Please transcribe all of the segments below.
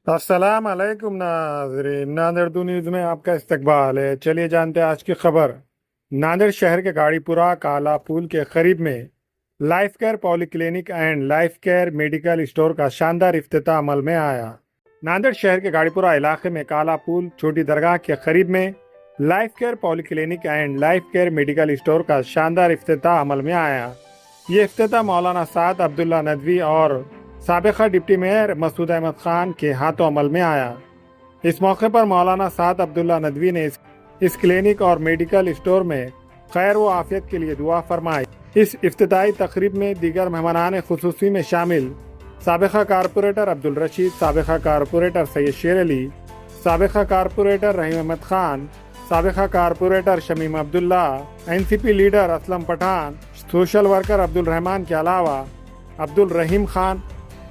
अस्सलाम अलैकुम नाज़रीन, नांदेड़ टू न्यूज़ में आपका इस्तकबाल है। चलिए जानते हैं आज की खबर। नांदेड़ शहर के गाड़ीपुरा काला पुल के करीब में life care polyclinic and life care medical store का शानदार इफ्तिताह अमल में आया। नांदेड़ शहर के गाड़ीपुरा इलाके में काला पुल छोटी दरगाह के करीब में life care polyclinic and life care medical store का शानदार इफ्तिताह अमल में आया। ये इफ्तिताह मौलाना साद अब्दुल्ला नदवी और साबिका डिप्टी मेयर मसूद अहमद खान के हाथों अमल में आया। इस मौके पर मौलाना साद अब्दुल्ला नदवी ने इस क्लिनिक और मेडिकल स्टोर में खैर व आफियत के लिए दुआ फरमाई। इस इफ्तिताही तकरीब में दीगर मेहमानान खुसूसी में शामिल साबिका कारपोरेटर अब्दुल रशीद, साबिका कारपोरेटर सैयद शेर अली, साबिका कारपोरेटर रहीम अहमद खान, साबिका corporator Shamim Abdullah, NCP leader Aslam Pathan, social worker Abdul Rahman के अलावा अब्दुल रहीम खान,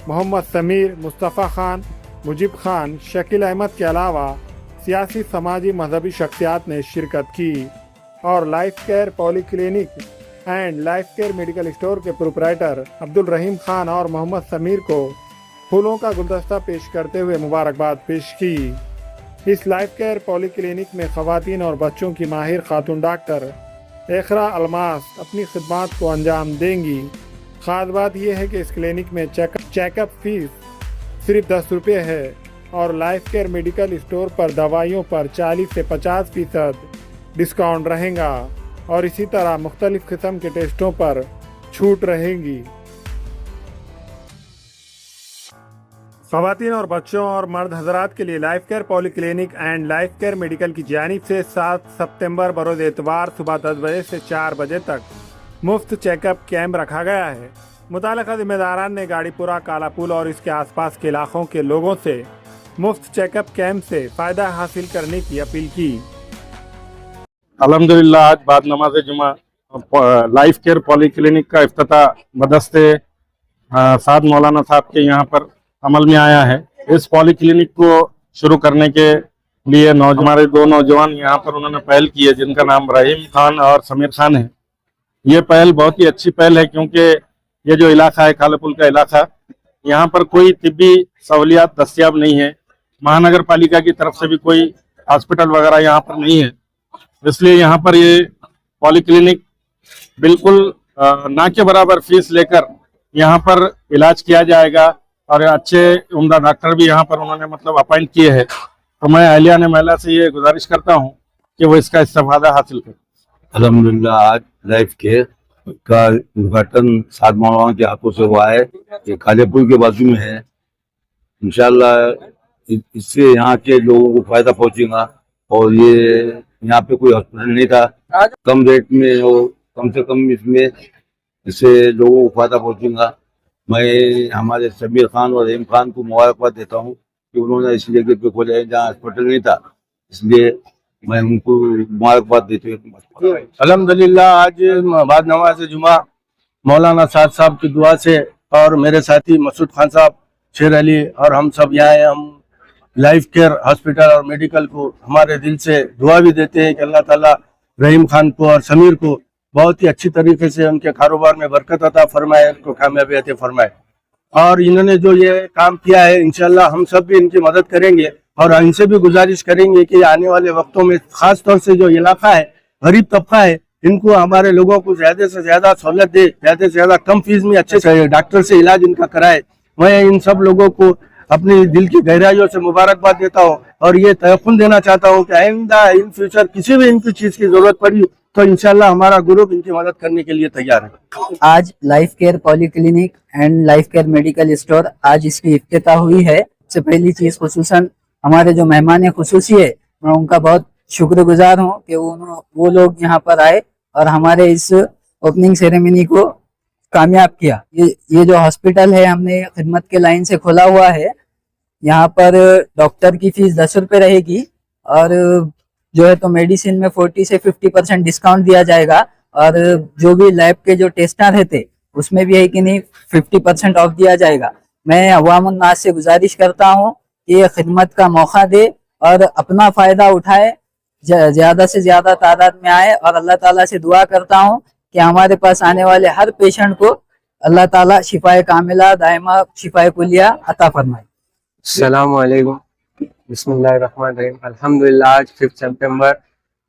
मोहम्मद समीर, मुस्तफ़ा खान, मुजीब खान, शकील अहमद के अलावा सियासी, समाजी, मजहबी शख्सियात ने शिरकत की और life care polyclinic and life care medical store के प्रोपराइटर अब्दुल रहीम खान और मोहम्मद समीर को फूलों का गुलदस्ता पेश करते हुए मुबारकबाद पेश की। इस लाइफ केयर पॉलीक्लिनिक में खवातीन और बच्चों की माहिर खातून डॉक्टर इकरा अलमास अपनी खिदमात को अंजाम देंगी। ख़ास बात यह है कि इस क्लिनिक में चेकअप फीस सिर्फ 10 रुपये है और लाइफ केयर मेडिकल स्टोर पर दवाइयों पर 40 से 50% डिस्काउंट रहेगा और इसी तरह मुख्तलिफ किस्म के टेस्टों पर छूट रहेगी। ख़वातीन और बच्चों और मर्द हजरात के लिए life care polyclinic and life care medical की जानिब से 7 सितंबर बरोज़ एतवार सुबह 10 बजे से 4 बजे तक मुफ्त चेकअप कैंप रखा गया है। मुतालिका जिम्मेदारान ने गाड़ीपुरा काला पुल और इसके आसपास के इलाकों के लोगों से मुफ्त चेकअप कैंप से फ़ायदा हासिल करने की अपील की। अल्हम्दुलिल्लाह आज बाद नमाज जुमा लाइफ केयर पॉलीक्लिनिक का इफ्तिताह बदस्ते साद मौलाना साहब के यहाँ पर अमल में आया है। इस पॉलीक्लिनिक को शुरू करने के लिए हमारे 2 नौजवान यहाँ पर उन्होंने पहल की है, जिनका नाम रहीम खान और समीर खान है। ये पहल बहुत ही अच्छी पहल है क्योंकि ये जो इलाका है काला पुल का इलाका, यहाँ पर कोई तिब्बी सहूलियात दस्तियाब नहीं है। महानगर पालिका की तरफ से भी कोई हॉस्पिटल वगैरह यहाँ पर नहीं है, इसलिए यहाँ पर ये पॉलीक्लिनिक बिल्कुल ना के बराबर फीस लेकर यहाँ पर इलाज किया जाएगा और अच्छे उम्दा डॉक्टर भी यहाँ पर उन्होंने मतलब अपॉइंट किए हैं। तो मैं अहलिया ने महिला से ये गुजारिश करता हूँ कि वो इसका इस्तेफादा हासिल करें। अल्हम्दुलिल्लाह आज लाइफ केयर का उद्घाटन साद मौलाना के हाथों से हुआ है। ये काले पुल के बाजू में है। इंशाल्लाह इससे यहाँ के लोगों को फायदा पहुंचेगा और ये यहाँ पे कोई हॉस्पिटल नहीं था, कम रेट में और कम से कम इसमें इससे लोगों को फायदा पहुंचेगा। मैं हमारे समीर खान और रहीम खान को मुबारकबाद देता हूँ कि उन्होंने इस जगह पे खोला है जहाँ हॉस्पिटल नहीं था, इसलिए मैं उनको मुबारकबाद देते हूँ। अल्हम्दुलिल्लाह आज बाद नमाज जुमा मौलाना साद साहब की दुआ से और मेरे साथी मसूद खान साहब, शेर अली और हम सब यहाँ हैं। हम लाइफ केयर हॉस्पिटल और मेडिकल को हमारे दिल से दुआ भी देते हैं कि अल्लाह ताला रहीम खान को और समीर को बहुत ही अच्छी तरीके से उनके कारोबार में बरकत अता फरमाए, उनको कामयाबी अता फरमाए। और इन्होंने जो ये काम किया है इंशाल्लाह हम सब भी इनकी मदद करेंगे और इनसे भी गुजारिश करेंगे कि आने वाले वक्तों में खास तौर से जो इलाका है, गरीब तबका है, इनको हमारे लोगों को ज्यादा से ज्यादा सहूलत दे, ज्यादा से ज्यादा कम फीस में अच्छे से डॉक्टर से इलाज इनका कराए। मैं इन सब लोगों को अपनी दिल की गहराइयों से मुबारकबाद देता हूँ और ये तयक़ुन देना चाहता हूँ कि आइंदा इन फ्यूचर किसी भी इनकी चीज की जरूरत पड़ी तो इंशाल्लाह हमारा ग्रुप इनकी मदद करने के लिए तैयार है। आज life care polyclinic and life care medical store आज इसकी इफ्तिताह हुई है। सबसे पहली चीज खुसूसन हमारे जो मेहमान खुसूसी है, मैं उनका बहुत शुक्रगुजार हूँ कि वो लोग यहाँ पर आए और हमारे इस ओपनिंग सेरेमनी को कामयाब किया। ये जो हॉस्पिटल है हमने खिदमत के लाइन से खोला हुआ है। यहाँ पर डॉक्टर की फीस 10 रुपये रहेगी और जो है तो मेडिसिन में 40 से 50% डिस्काउंट दिया जाएगा और जो भी लैब के जो टेस्ट रहते उसमें भी है कि नहीं 50% ऑफ दिया जाएगा। मैं अवामुन नास से गुजारिश करता हूँ कि ये खिदमत का मौका दे और अपना फायदा उठाए, ज्यादा से ज्यादा तादाद में आए और अल्लाह ताला से दुआ करता हूँ कि हमारे पास आने वाले हर पेशेंट को अल्लाह ताला शिफाए कामिला दायमा शिफाए कुलिया अता फरमाए। अस्सलामुअलैकुम बिस्मिल्लाहिर्रहमानिर्रहीम। अल्हम्दुलिल्लाह आज 5 सितंबर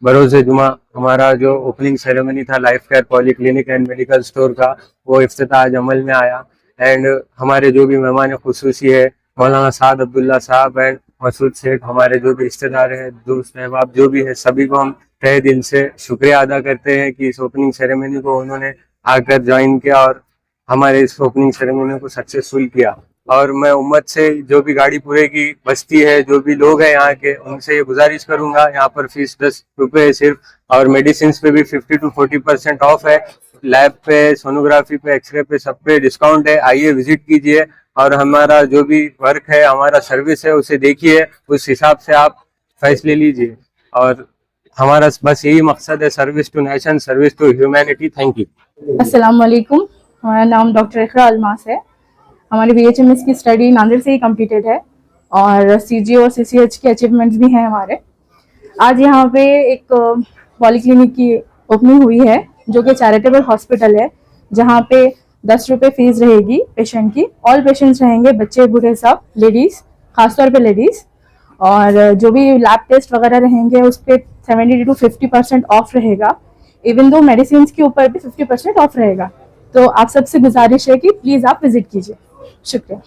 बरोज़ जुमा हमारा जो ओपनिंग सेरेमनी था life care polyclinic and medical store का, वो इफ्तिताह आज अमल में आया। एंड हमारे जो भी मेहमान खुसूसी है मौलाना साद अब्दुल्ला साहब एंड मसूद सेठ, हमारे जो भी रिश्तेदार हैं, दोस्त अहबाब जो भी है, सभी को हम तहे दिल से शुक्रिया अदा करते हैं कि इस ओपनिंग सेरेमनी को उन्होंने आकर ज्वाइन किया और हमारे इस ओपनिंग सेरेमनी को सक्सेसफुल किया। और मैं उम्मत से, जो भी गाड़ीपुरे की बस्ती है, जो भी लोग हैं यहाँ के, उनसे ये गुजारिश करूंगा, यहाँ पर फीस 10 रुपये है सिर्फ, और मेडिसिन पे भी 50 to 40% ऑफ है। लैब पे, सोनोग्राफी पे, एक्सरे पे, सब पे डिस्काउंट है। आइए विजिट कीजिए और हमारा जो भी वर्क है, हमारा सर्विस है, उसे देखिए, उस हिसाब से आप फैसले लीजिए। और हमारा बस यही मकसद है, service to nation, service to humanity. Thank you. अस्सलाम वालेकुम। हमारा नाम डॉक्टर इकरा अलमास है। हमारी BHMS की स्टडी नांदेड़ से ही कंप्लीटेड है और CG और CCH के अचीवमेंट्स भी हैं हमारे। आज यहाँ पे एक पॉलीक्लिनिक की ओपनिंग हुई है जो कि चैरिटेबल हॉस्पिटल है, जहाँ पे 10 रुपये फीस रहेगी पेशेंट की। ऑल पेशेंट्स रहेंगे, बच्चे बूढ़े सब, लेडीज़, खासतौर पे लेडीज़। और जो भी लैब टेस्ट वगैरह रहेंगे उस पर 70 to 50% ऑफ रहेगा। इवन दो मेडिसिन के ऊपर भी 50% ऑफ रहेगा। तो आप सबसे गुजारिश है कि प्लीज़ आप विजिट कीजिए। शुक्रिया।